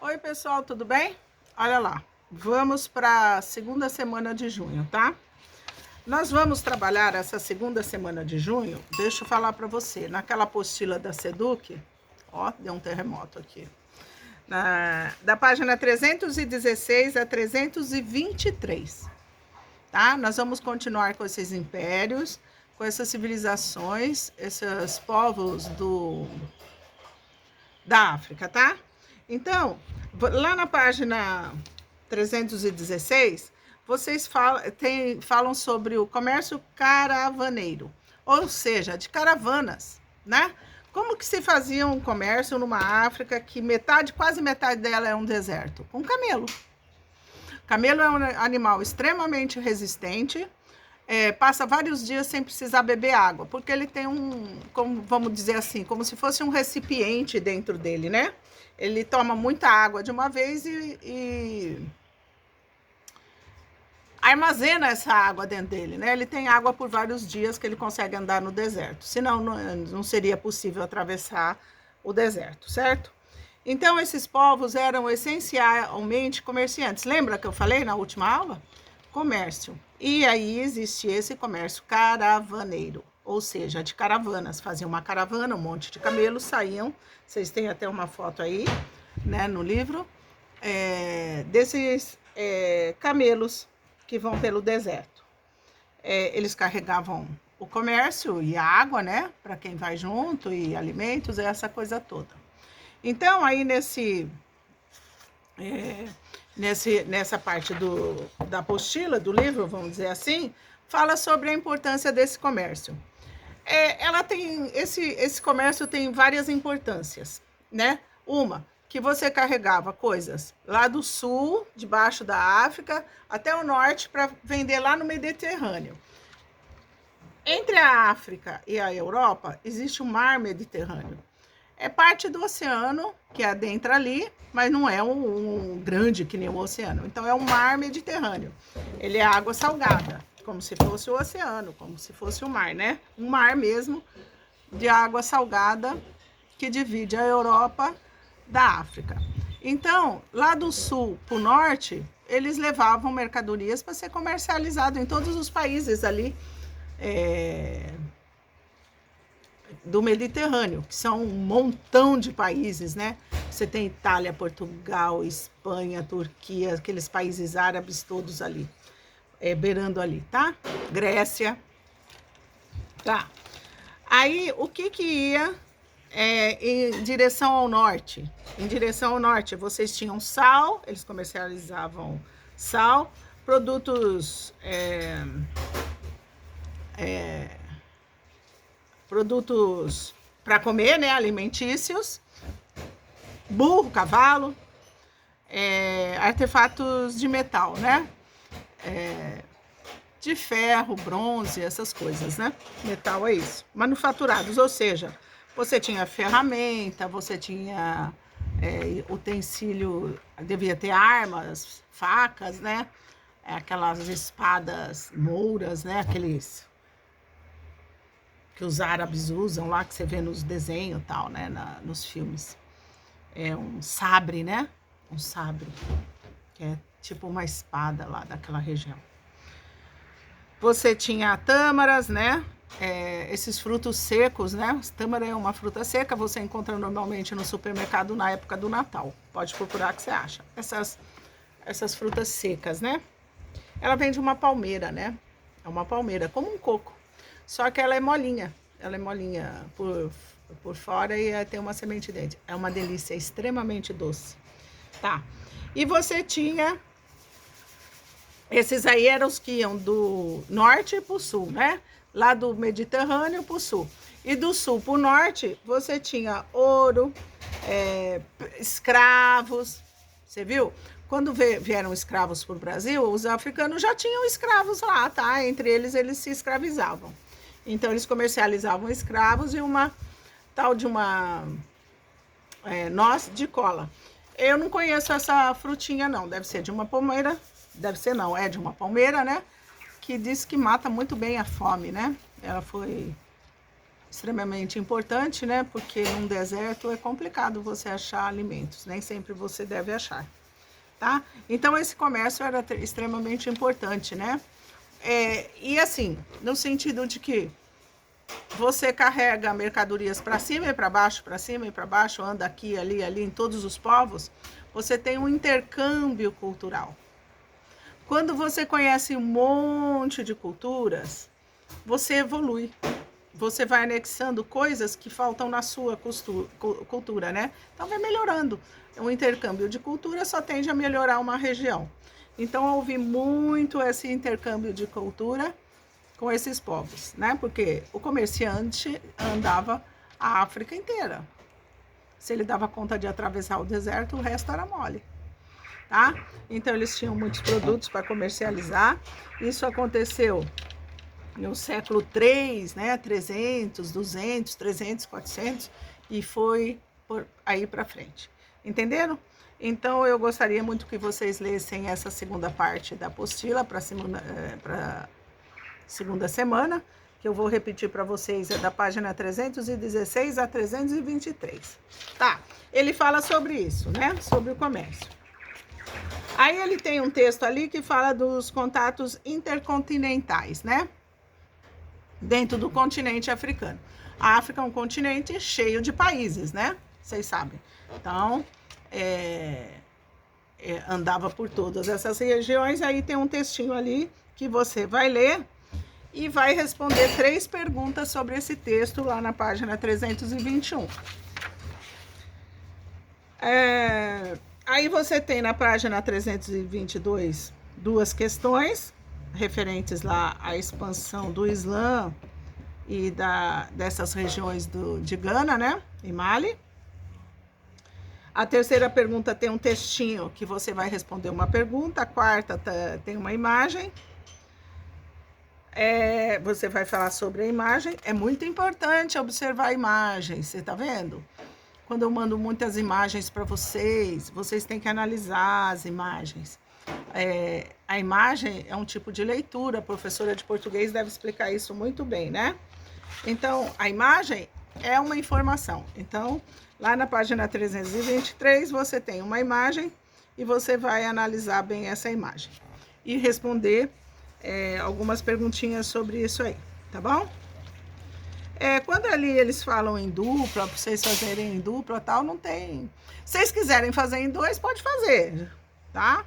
Oi, pessoal, tudo bem? Olha lá, vamos para a segunda semana de junho, tá? Nós vamos trabalhar essa segunda semana de junho, deixa eu falar para você, naquela apostila da Seduc, ó, deu um terremoto aqui, da página 316 a 323, tá? Nós vamos continuar com esses impérios, com essas civilizações, esses povos da África, tá? Então, lá na página 316, vocês falam sobre o comércio caravaneiro, ou seja, de caravanas, né? Como que se fazia um comércio numa África que quase metade dela é um deserto? Com camelo. Camelo é um animal extremamente resistente, passa vários dias sem precisar beber água, porque ele tem vamos dizer assim, como se fosse um recipiente dentro dele, né? Ele toma muita água de uma vez e armazena essa água dentro dele, né? Ele tem água por vários dias que ele consegue andar no deserto, senão não seria possível atravessar o deserto, certo? Então, esses povos eram essencialmente comerciantes. Lembra que eu falei na última aula? Comércio. E aí existe esse comércio caravaneiro, ou seja, de caravanas. Faziam uma caravana, um monte de camelos saíam. Vocês têm até uma foto aí, né, no livro, desses camelos que vão pelo deserto. Eles carregavam o comércio e a água, né, para quem vai junto, e alimentos, essa coisa toda. Então, aí nessa parte da apostila, do livro, vamos dizer assim, fala sobre a importância desse comércio. Esse comércio tem várias importâncias, né? Uma, que você carregava coisas lá do sul, debaixo da África, até o norte, para vender lá no Mediterrâneo. Entre a África e a Europa, existe o mar Mediterrâneo. É parte do oceano que adentra ali, mas não é um grande que nem o oceano. Então, é um mar Mediterrâneo. Ele é água salgada, como se fosse o oceano, como se fosse o mar, né? Um mar mesmo de água salgada que divide a Europa da África. Então, lá do sul para o norte, eles levavam mercadorias para ser comercializado em todos os países ali do Mediterrâneo, que são um montão de países, né? Você tem Itália, Portugal, Espanha, Turquia, aqueles países árabes todos ali, beirando ali, tá? Grécia, tá? Aí, o que ia em direção ao norte? Em direção ao norte, vocês tinham sal, eles comercializavam sal, produtos para comer, né, alimentícios, burro, cavalo, artefatos de metal, né, de ferro, bronze, essas coisas, né, metal é isso, manufaturados, ou seja, você tinha ferramenta, você tinha utensílio, devia ter armas, facas, né, aquelas espadas mouras, né, aqueles que os árabes usam lá, que você vê nos desenhos e tal, né, nos filmes. É um sabre, né? Um sabre, que é tipo uma espada lá daquela região. Você tinha tâmaras, né? Esses frutos secos, né? Tâmara é uma fruta seca, você encontra normalmente no supermercado na época do Natal. Pode procurar que você acha. Essas frutas secas, né? Ela vem de uma palmeira, né? É uma palmeira, como um coco. Só que ela é molinha por fora e tem uma semente dentro. É uma delícia, é extremamente doce. Tá. E você tinha, esses aí eram os que iam do norte para o sul, né? Lá do Mediterrâneo para o sul. E do sul para o norte, você tinha ouro, escravos, você viu? Quando vieram escravos para o Brasil, os africanos já tinham escravos lá, tá? Entre eles se escravizavam. Então, eles comercializavam escravos e uma tal de uma noz de cola. Eu não conheço essa frutinha, não. Deve ser de uma palmeira. Deve ser, não. É de uma palmeira, né? Que diz que mata muito bem a fome, né? Ela foi extremamente importante, né? Porque num deserto é complicado você achar alimentos, nem sempre você deve achar, tá? Então esse comércio era extremamente importante, né? E assim, no sentido de que você carrega mercadorias para cima e para baixo, para cima e para baixo, anda aqui, ali, em todos os povos, você tem um intercâmbio cultural. Quando você conhece um monte de culturas, você evolui. Você vai anexando coisas que faltam na sua cultura, né? Então vai melhorando. O intercâmbio de cultura só tende a melhorar uma região. Então houve muito esse intercâmbio de cultura com esses povos, né? Porque o comerciante andava a África inteira. Se ele dava conta de atravessar o deserto, o resto era mole, tá? Então eles tinham muitos produtos para comercializar. Isso aconteceu no século 3, né? 300, 200, 300, 400 e foi por aí para frente. Entenderam? Então eu gostaria muito que vocês lessem essa segunda parte da apostila para segunda semana, que eu vou repetir para vocês, é da página 316 a 323. Tá, ele fala sobre isso, né? Sobre o comércio. Aí ele tem um texto ali que fala dos contatos intercontinentais, né? Dentro do continente africano. A África é um continente cheio de países, né? Vocês sabem. Então, andava por todas essas regiões. Aí tem um textinho ali que você vai ler e vai responder 3 perguntas sobre esse texto lá na página 321. Aí você tem na página 322 2 questões referentes lá à expansão do Islã e dessas regiões de Gana, né, e Mali. A terceira pergunta tem um textinho que você vai responder uma pergunta. A quarta tem uma imagem. Você vai falar sobre a imagem. É muito importante observar a imagem, você tá vendo? Quando eu mando muitas imagens para vocês, vocês têm que analisar as imagens. A imagem é um tipo de leitura, a professora de português deve explicar isso muito bem, né? Então, a imagem é uma informação. Então, lá na página 323, você tem uma imagem e você vai analisar bem essa imagem e responder algumas perguntinhas sobre isso aí, tá bom? Quando ali eles falam em dupla, para vocês fazerem em dupla tal, não tem. Se vocês quiserem fazer em 2, pode fazer, tá?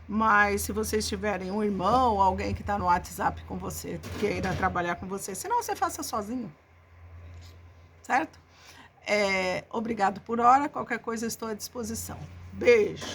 Mas se vocês tiverem um irmão, alguém que está no WhatsApp com você, queira trabalhar com você, senão você faça sozinho, certo? Obrigado por hora, qualquer coisa estou à disposição. Beijo!